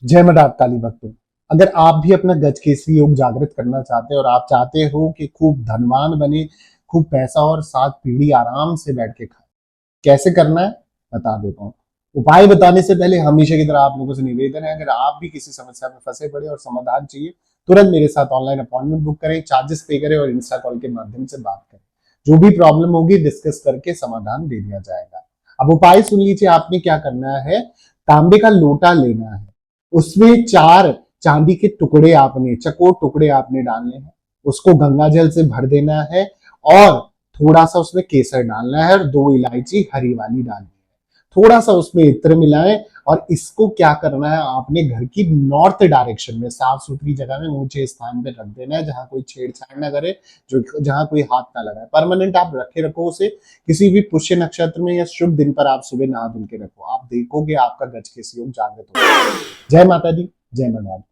जय मदार काली भक्तों। अगर आप भी अपना गजकेसरी योग जागृत करना चाहते हैं और आप चाहते हो कि खूब धनवान बने, खूब पैसा और 7 पीढ़ी आराम से बैठ के खाए, कैसे करना है बता देता हूँ। उपाय बताने से पहले हमेशा की तरह आप लोगों से निवेदन है, अगर आप भी किसी समस्या में फंसे पड़े और समाधान चाहिए, तुरंत मेरे साथ ऑनलाइन अपॉइंटमेंट बुक करें, चार्जेस पे करें और इंस्टा कॉल के माध्यम से बात करें। जो भी प्रॉब्लम होगी डिस्कस करके समाधान दे दिया जाएगा। अब उपाय सुन लीजिए, आपने क्या करना है। तांबे का लोटा लेना है, उसमें 4 चांदी के टुकड़े आपने चकोर टुकड़े आपने डालने हैं, उसको गंगा जल से भर देना है और थोड़ा सा उसमें केसर डालना है और 2 इलायची हरी वाली डालनी है। थोड़ा सा उसमें इत्र मिलाएं और इसको क्या करना है, आपने घर की नॉर्थ डायरेक्शन में साफ सुथरी जगह में ऊंचे स्थान पे रख देना है, जहां कोई छेड़छाड़ ना करे, जो जहां कोई हाथ ना लगाए। परमानेंट आप रखे रखो उसे, किसी भी पुष्य नक्षत्र में या शुभ दिन पर आप सुबह नहा धुल के रखो, आप देखोगे आपका गजकेसरी योग जागृत होगा। जय माता दी, जय मनवाद।